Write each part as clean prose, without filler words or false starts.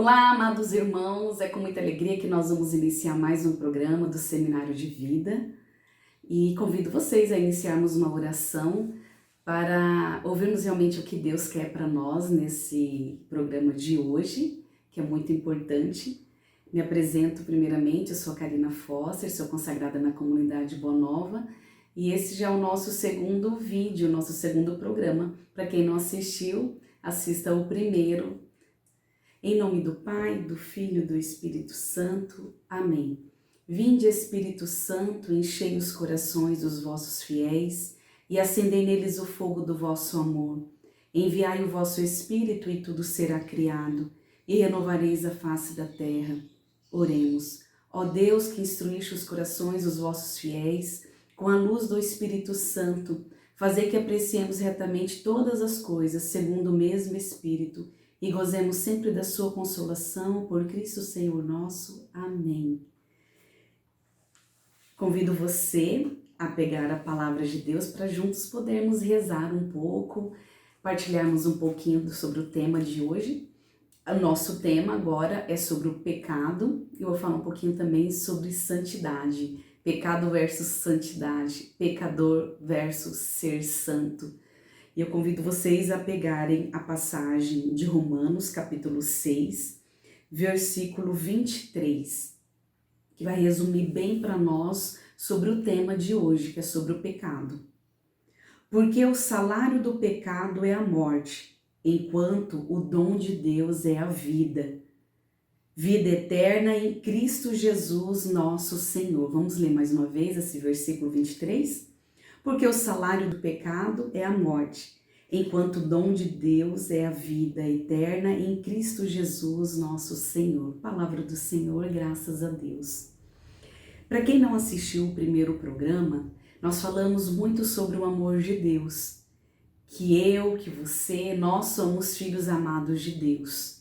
Olá, amados irmãos, é com muita alegria que nós vamos iniciar mais um programa do Seminário de Vida e convido vocês a iniciarmos uma oração para ouvirmos realmente o que Deus quer para nós nesse programa de hoje, que é muito importante. Me apresento primeiramente, eu sou a Karina Foster, sou consagrada na comunidade Boa Nova e esse já é o nosso segundo vídeo, nosso segundo programa. Para quem não assistiu, assista o primeiro. Em nome do Pai, do Filho e do Espírito Santo. Amém. Vinde, Espírito Santo, enchei os corações dos vossos fiéis e acendei neles o fogo do vosso amor. Enviai o vosso Espírito e tudo será criado, e renovareis a face da terra. Oremos. Ó Deus, que instruíste os corações dos vossos fiéis, com a luz do Espírito Santo, fazei que apreciemos retamente todas as coisas, segundo o mesmo Espírito, e gozemos sempre da sua consolação, por Cristo Senhor nosso. Amém. Convido você a pegar a palavra de Deus para juntos podermos rezar um pouco, partilharmos um pouquinho sobre o tema de hoje. O nosso tema agora é sobre o pecado, e eu vou falar um pouquinho também sobre santidade. Pecado versus santidade, pecador versus ser santo. E eu convido vocês a pegarem a passagem de Romanos, capítulo 6, versículo 23, que vai resumir bem para nós sobre o tema de hoje, que é sobre o pecado. Porque o salário do pecado é a morte, enquanto o dom de Deus é a vida. Vida eterna em Cristo Jesus, nosso Senhor. Vamos ler mais uma vez esse versículo 23? Porque o salário do pecado é a morte, enquanto o dom de Deus é a vida eterna em Cristo Jesus, nosso Senhor. Palavra do Senhor, graças a Deus. Para quem não assistiu o primeiro programa, nós falamos muito sobre o amor de Deus, que eu, que você, nós somos filhos amados de Deus.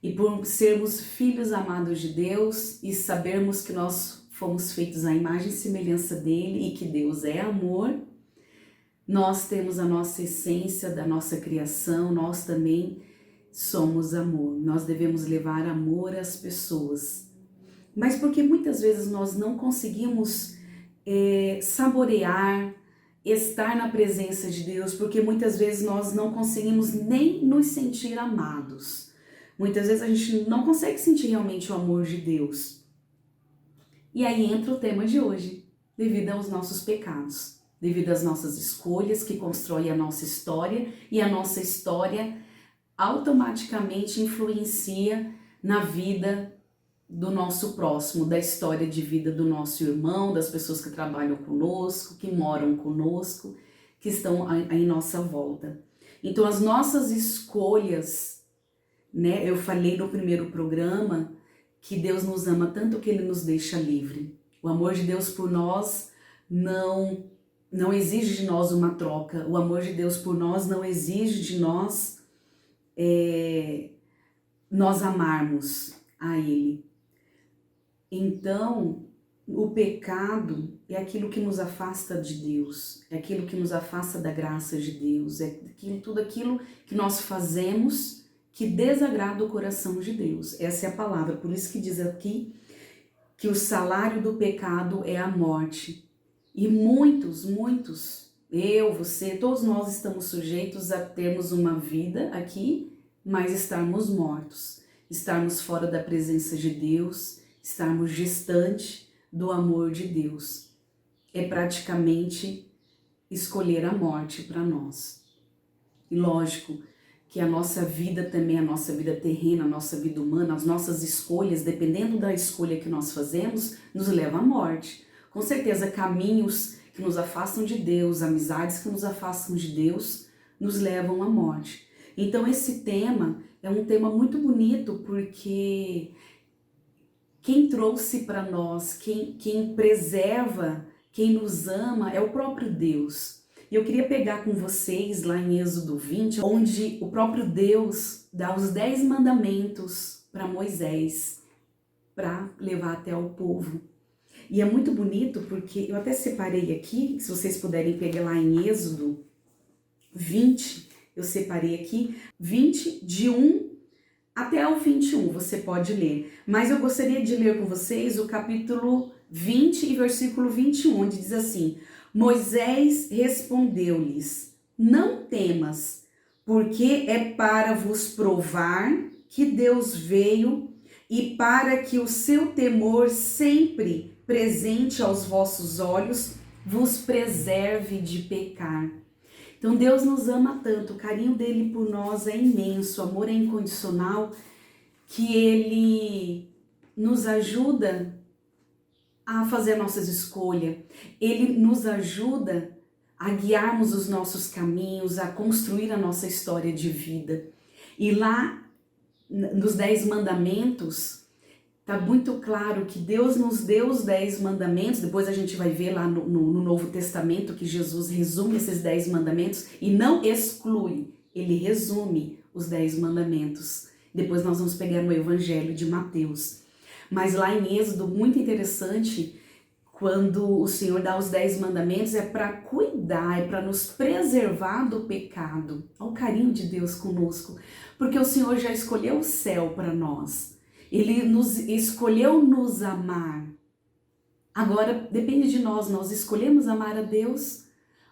E por sermos filhos amados de Deus e sabermos que nós fomos feitos à imagem e semelhança dele e que Deus é amor, nós temos a nossa essência da nossa criação, nós também somos amor. Nós devemos levar amor às pessoas. Mas porque muitas vezes nós não conseguimos saborear, estar na presença de Deus, porque muitas vezes nós não conseguimos nem nos sentir amados. Muitas vezes a gente não consegue sentir realmente o amor de Deus. E aí entra o tema de hoje, devido aos nossos pecados, devido às nossas escolhas que constroem a nossa história, e a nossa história automaticamente influencia na vida do nosso próximo, da história de vida do nosso irmão, das pessoas que trabalham conosco, que moram conosco, que estão aí em nossa volta. Então as nossas escolhas, né? Eu falei no primeiro programa que Deus nos ama tanto que Ele nos deixa livre. O amor de Deus por nós não exige de nós uma troca. O amor de Deus por nós não exige de nós nós amarmos a Ele. Então, o pecado é aquilo que nos afasta de Deus, é aquilo que nos afasta da graça de Deus, é tudo aquilo que nós fazemos que desagrada o coração de Deus. Essa é a palavra, por isso que diz aqui que o salário do pecado é a morte. E muitos, eu, você, todos nós estamos sujeitos a termos uma vida aqui, mas estarmos mortos, estarmos fora da presença de Deus, estarmos distante do amor de Deus. É praticamente escolher a morte para nós. E lógico que a nossa vida também, a nossa vida terrena, a nossa vida humana, as nossas escolhas, dependendo da escolha que nós fazemos, nos leva à morte. Com certeza, caminhos que nos afastam de Deus, amizades que nos afastam de Deus, nos levam à morte. Então esse tema é um tema muito bonito, porque quem trouxe para nós, quem preserva, quem nos ama é o próprio Deus. E eu queria pegar com vocês lá em Êxodo 20, onde o próprio Deus dá os 10 mandamentos para Moisés, para levar até o povo. E é muito bonito porque eu até separei aqui, se vocês puderem pegar lá em Êxodo 20, eu separei aqui, 20 de 1 até o 21 você pode ler, mas eu gostaria de ler com vocês o capítulo 20 e versículo 21, onde diz assim: Moisés respondeu-lhes: Não temas, porque é para vos provar que Deus veio e para que o seu temor sempre presente aos vossos olhos vos preserve de pecar. Então Deus nos ama tanto, o carinho dele por nós é imenso, o amor é incondicional, que ele nos ajuda a fazer nossas escolhas, ele nos ajuda a guiarmos os nossos caminhos, a construir a nossa história de vida. E lá nos 10 mandamentos, tá muito claro que Deus nos deu os 10 mandamentos, depois a gente vai ver lá no Novo Testamento que Jesus resume esses 10 mandamentos e não exclui, ele resume os 10 mandamentos. Depois nós vamos pegar no Evangelho de Mateus. Mas lá em Êxodo, muito interessante, quando o Senhor dá os 10 mandamentos, é para cuidar, é para nos preservar do pecado. Olha o carinho de Deus conosco, porque o Senhor já escolheu o céu para nós. Ele nos escolheu nos amar. Agora depende de nós, nós escolhemos amar a Deus,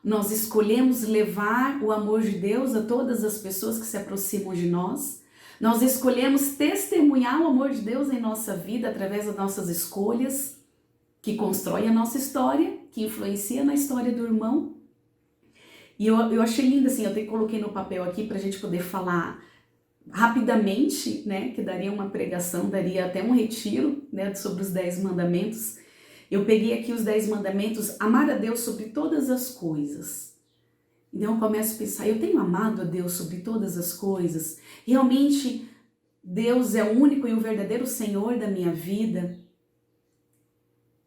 nós escolhemos levar o amor de Deus a todas as pessoas que se aproximam de nós, nós escolhemos testemunhar o amor de Deus em nossa vida através das nossas escolhas, que constroem a nossa história, que influencia na história do irmão. E eu achei lindo assim, eu até coloquei no papel aqui para a gente poder falar rapidamente, né, que daria uma pregação, daria até um retiro, né, sobre os 10 mandamentos. Eu peguei aqui os 10 mandamentos, amar a Deus sobre todas as coisas. Então eu começo a pensar, eu tenho amado a Deus sobre todas as coisas? Realmente Deus é o único e o verdadeiro Senhor da minha vida?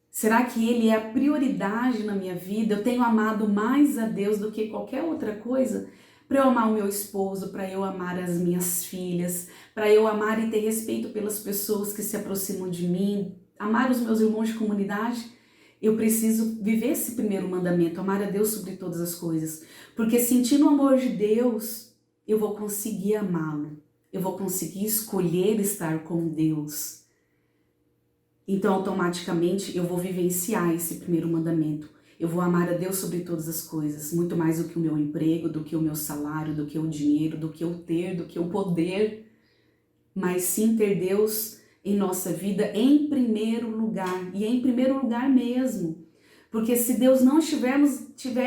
Será que Ele é a prioridade na minha vida? Eu tenho amado mais a Deus do que qualquer outra coisa? Para eu amar o meu esposo, para eu amar as minhas filhas, para eu amar e ter respeito pelas pessoas que se aproximam de mim, amar os meus irmãos de comunidade, eu preciso viver esse primeiro mandamento, amar a Deus sobre todas as coisas. Porque sentindo o amor de Deus, eu vou conseguir amá-lo, eu vou conseguir escolher estar com Deus. Então, automaticamente, eu vou vivenciar esse primeiro mandamento. Eu vou amar a Deus sobre todas as coisas, muito mais do que o meu emprego, do que o meu salário, do que o dinheiro, do que o ter, do que o poder, mas sim ter Deus em nossa vida em primeiro lugar, e em primeiro lugar mesmo. Porque se Deus não estiver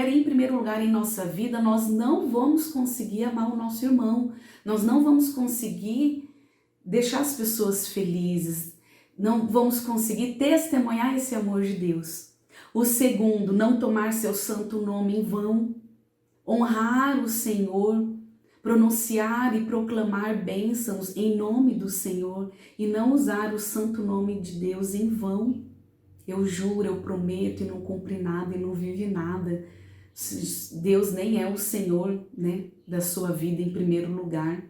em primeiro lugar em nossa vida, nós não vamos conseguir amar o nosso irmão, nós não vamos conseguir deixar as pessoas felizes, não vamos conseguir testemunhar esse amor de Deus. O segundo, não tomar seu santo nome em vão, honrar o Senhor, pronunciar e proclamar bênçãos em nome do Senhor e não usar o santo nome de Deus em vão. Eu juro, eu prometo e não cumpri nada e não vive nada. Deus nem é o Senhor, né, da sua vida em primeiro lugar.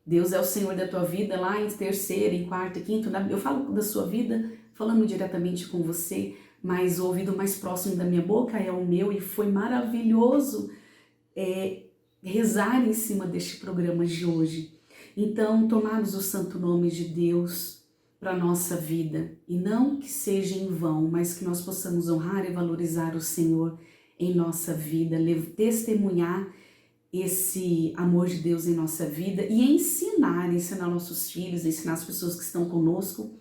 Deus é o Senhor da tua vida lá em terceiro, em quarto, quinto. Eu falo da sua vida falando diretamente com você, mas o ouvido mais próximo da minha boca é o meu, e foi maravilhoso rezar em cima deste programa de hoje. Então, tomarmos o santo nome de Deus para a nossa vida, e não que seja em vão, mas que nós possamos honrar e valorizar o Senhor em nossa vida, testemunhar esse amor de Deus em nossa vida e ensinar nossos filhos, ensinar as pessoas que estão conosco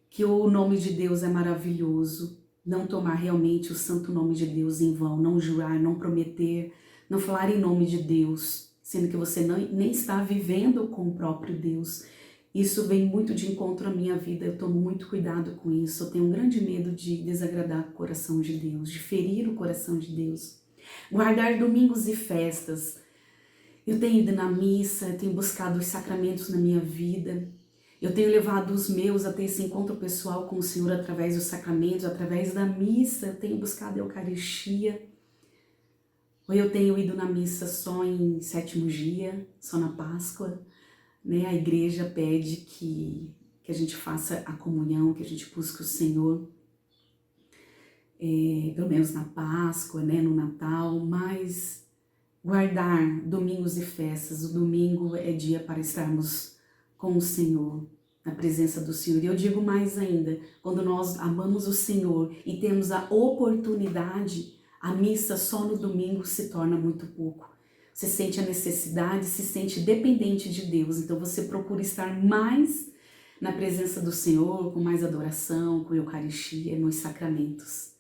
que o nome de Deus é maravilhoso. Não tomar realmente o santo nome de Deus em vão, não jurar, não prometer, não falar em nome de Deus, sendo que você nem está vivendo com o próprio Deus. Isso vem muito de encontro à minha vida, eu tomo muito cuidado com isso, eu tenho um grande medo de desagradar o coração de Deus, de ferir o coração de Deus. Guardar domingos e festas. Eu tenho ido na missa, eu tenho buscado os sacramentos na minha vida, eu tenho levado os meus a ter esse encontro pessoal com o Senhor através dos sacramentos, através da missa, eu tenho buscado a Eucaristia. Ou eu tenho ido na missa só em sétimo dia, só na Páscoa, né? A igreja pede que a gente faça a comunhão, que a gente busque o Senhor, pelo menos na Páscoa, né? No Natal, mas guardar domingos e festas. O domingo é dia para estarmos com o Senhor, na presença do Senhor. E eu digo mais ainda, quando nós amamos o Senhor e temos a oportunidade, a missa só no domingo se torna muito pouco. Você sente a necessidade, se sente dependente de Deus, então você procura estar mais na presença do Senhor, com mais adoração, com Eucaristia, nos sacramentos.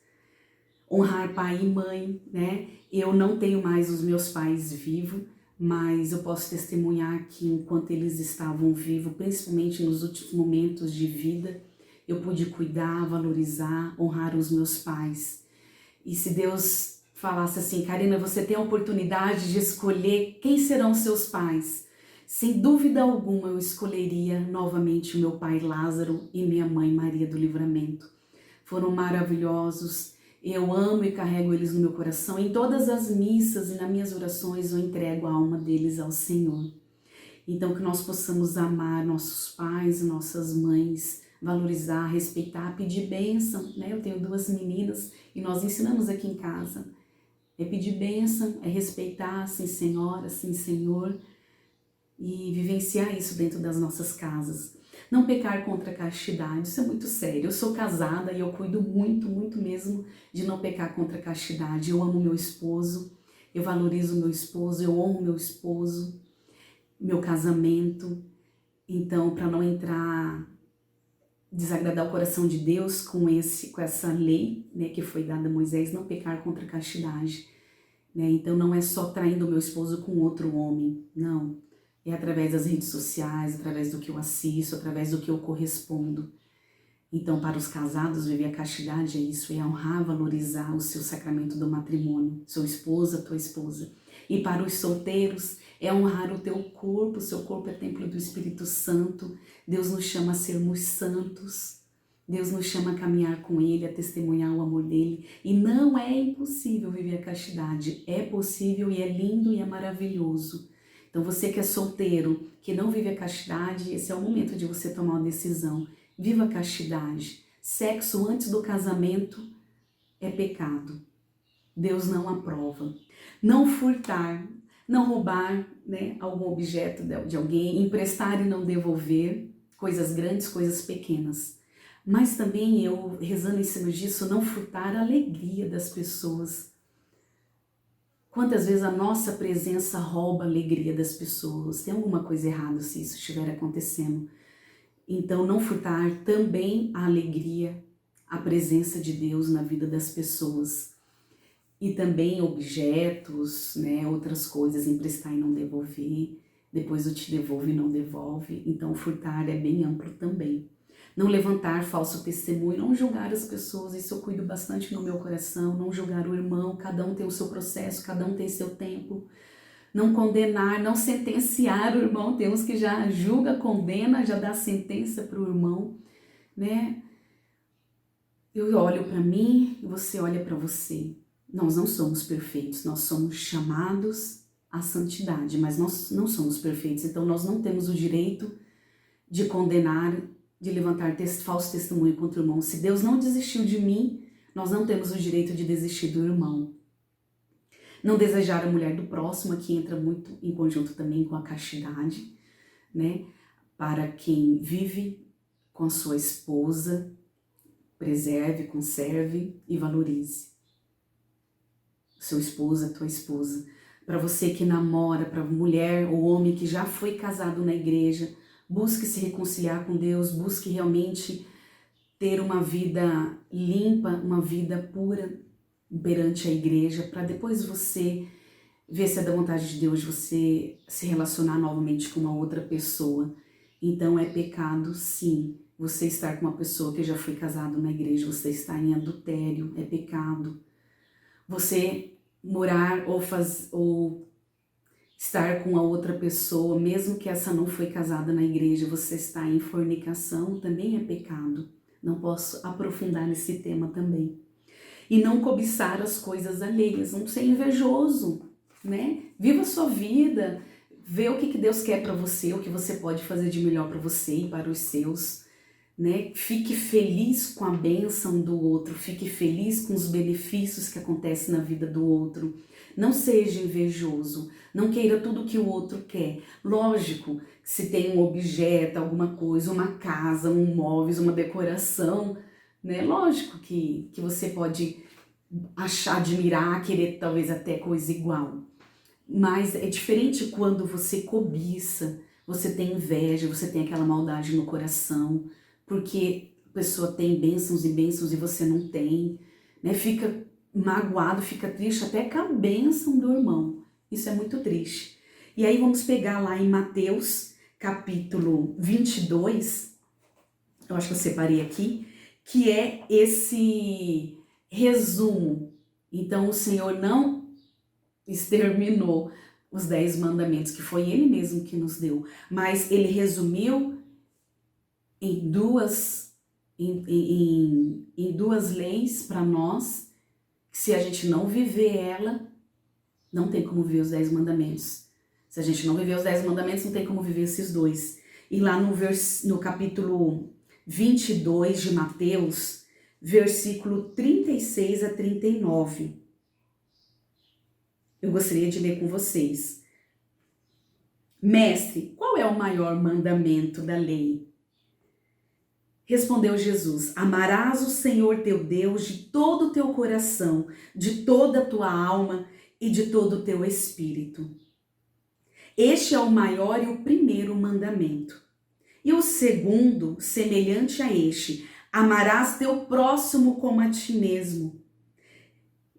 Honrar pai e mãe, né? Eu não tenho mais os meus pais vivos, mas eu posso testemunhar que enquanto eles estavam vivos, principalmente nos últimos momentos de vida, eu pude cuidar, valorizar, honrar os meus pais. E se Deus falasse assim, Karina, você tem a oportunidade de escolher quem serão seus pais, sem dúvida alguma eu escolheria novamente o meu pai Lázaro e minha mãe Maria do Livramento. Foram maravilhosos. Eu amo e carrego eles no meu coração. Em todas as missas e nas minhas orações eu entrego a alma deles ao Senhor. Então que nós possamos amar nossos pais, nossas mães, valorizar, respeitar, pedir bênção, né? Eu tenho 2 meninas e nós ensinamos aqui em casa. É pedir bênção, é respeitar, sim senhora, sim senhor, e vivenciar isso dentro das nossas casas. Não pecar contra a castidade, isso é muito sério. Eu sou casada e eu cuido muito, muito mesmo de não pecar contra a castidade. Eu amo meu esposo, eu valorizo meu esposo, eu honro meu esposo, meu casamento. Então, para não desagradar o coração de Deus com essa lei, né, que foi dada a Moisés, não pecar contra a castidade. Né? Então, não é só traindo meu esposo com outro homem, não. É através das redes sociais, através do que eu assisto, através do que eu correspondo. Então, para os casados, viver a castidade é isso, é honrar, valorizar o seu sacramento do matrimônio, sua esposa, tua esposa. E para os solteiros, é honrar o teu corpo, o seu corpo é templo do Espírito Santo. Deus nos chama a sermos santos. Deus nos chama a caminhar com Ele, a testemunhar o amor dEle. E não é impossível viver a castidade, é possível e é lindo e é maravilhoso. Então você que é solteiro, que não vive a castidade, esse é o momento de você tomar uma decisão. Viva a castidade. Sexo antes do casamento é pecado. Deus não aprova. Não furtar, não roubar, né, algum objeto de alguém, emprestar e não devolver, coisas grandes, coisas pequenas. Mas também eu, rezando em cima disso, não furtar a alegria das pessoas. Quantas vezes a nossa presença rouba a alegria das pessoas? Tem alguma coisa errada se isso estiver acontecendo. Então, não furtar também a alegria, a presença de Deus na vida das pessoas. E também objetos, né, outras coisas, emprestar e não devolver. Depois eu te devolvo e não devolve. Então, furtar é bem amplo também. Não levantar falso testemunho, não julgar as pessoas, isso eu cuido bastante no meu coração, não julgar o irmão, cada um tem o seu processo, cada um tem seu tempo. Não condenar, não sentenciar o irmão, temos que já julga, condena, já dá sentença para o irmão, né? Eu olho para mim e você olha para você. Nós não somos perfeitos, nós somos chamados à santidade, mas nós não somos perfeitos, então nós não temos o direito de condenar, de levantar falso testemunho contra o irmão. Se Deus não desistiu de mim, nós não temos o direito de desistir do irmão. Não desejar a mulher do próximo, aqui entra muito em conjunto também com a castidade, né? Para quem vive com a sua esposa, preserve, conserve e valorize. Seu esposo, a tua esposa. Para você que namora, para mulher ou homem que já foi casado na igreja, busque se reconciliar com Deus, busque realmente ter uma vida limpa, uma vida pura perante a igreja, para depois você ver se é da vontade de Deus você se relacionar novamente com uma outra pessoa. Então é pecado, sim, você estar com uma pessoa que já foi casado na igreja, você está em adultério, é pecado. Você morar ou estar com a outra pessoa, mesmo que essa não foi casada na igreja, você está em fornicação, também é pecado. Não posso aprofundar nesse tema também. E não cobiçar as coisas alheias, não ser invejoso, né? Viva a sua vida, vê o que Deus quer para você, o que você pode fazer de melhor para você e para os seus, né? Fique feliz com a bênção do outro, fique feliz com os benefícios que acontecem na vida do outro. Não seja invejoso, não queira tudo que o outro quer. Lógico, se tem um objeto, alguma coisa, uma casa, um móveis, uma decoração, né? Lógico que você pode achar, admirar, querer talvez até coisa igual. Mas é diferente quando você cobiça, você tem inveja, você tem aquela maldade no coração, porque a pessoa tem bênçãos e bênçãos e você não tem, né? Fica magoado, fica triste até com a bênção do irmão. Isso é muito triste. E aí vamos pegar lá em Mateus, capítulo 22, eu acho que eu separei aqui, que é esse resumo. Então o Senhor não exterminou os 10 mandamentos, que foi Ele mesmo que nos deu, mas Ele resumiu em duas leis para nós, que se a gente não viver ela, não tem como viver os 10 mandamentos. Se a gente não viver os 10 mandamentos, não tem como viver esses dois. E lá no capítulo 22 de Mateus, versículo 36 a 39, eu gostaria de ler com vocês. Mestre, qual é o maior mandamento da lei? Respondeu Jesus: amarás o Senhor teu Deus de todo o teu coração, de toda a tua alma e de todo o teu espírito. Este é o maior e o primeiro mandamento. E o segundo, semelhante a este: amarás teu próximo como a ti mesmo.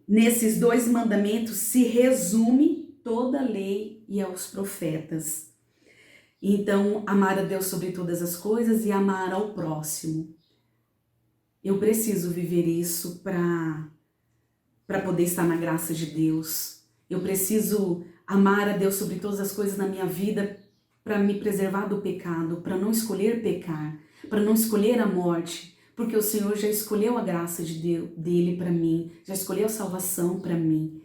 Nesses 2 mandamentos se resume toda a lei e aos profetas. Então, amar a Deus sobre todas as coisas e amar ao próximo. Eu preciso viver isso para poder estar na graça de Deus. Eu preciso amar a Deus sobre todas as coisas na minha vida para me preservar do pecado, para não escolher pecar, para não escolher a morte, porque o Senhor já escolheu a graça dele para mim, já escolheu a salvação para mim.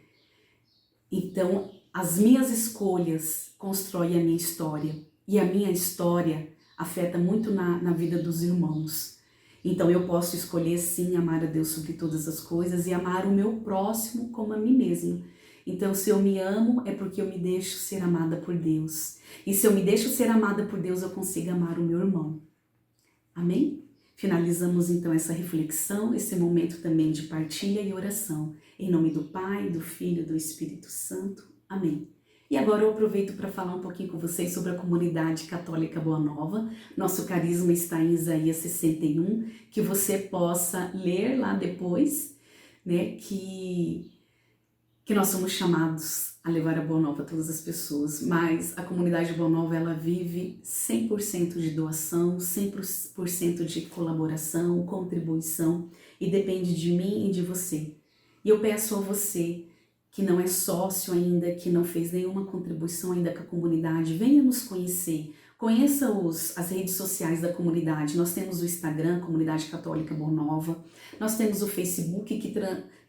Então, as minhas escolhas constroem a minha história. E a minha história afeta muito na vida dos irmãos. Então, eu posso escolher, sim, amar a Deus sobre todas as coisas e amar o meu próximo como a mim mesmo. Então, se eu me amo, é porque eu me deixo ser amada por Deus. E se eu me deixo ser amada por Deus, eu consigo amar o meu irmão. Amém? Finalizamos então essa reflexão, esse momento também de partilha e oração. Em nome do Pai, do Filho e do Espírito Santo. Amém. E agora eu aproveito para falar um pouquinho com vocês sobre a comunidade católica Boa Nova. Nosso carisma está em Isaías 61, que você possa ler lá depois, né, que nós somos chamados a levar a Boa Nova a todas as pessoas, mas a comunidade Boa Nova, ela vive 100% de doação, 100% de colaboração, contribuição, e depende de mim e de você. E eu peço a você que não é sócio ainda, que não fez nenhuma contribuição ainda com a comunidade, venha nos conhecer. Conheça as redes sociais da comunidade. Nós temos o Instagram, Comunidade Católica Boa Nova. Nós temos o Facebook, que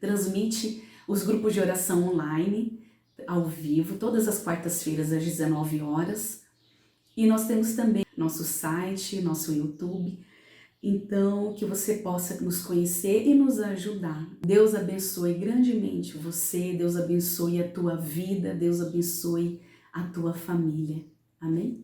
transmite os grupos de oração online, ao vivo, todas as quartas-feiras às 19 horas. E nós temos também nosso site, nosso YouTube. Então, que você possa nos conhecer e nos ajudar. Deus abençoe grandemente você, Deus abençoe a tua vida, Deus abençoe a tua família. Amém?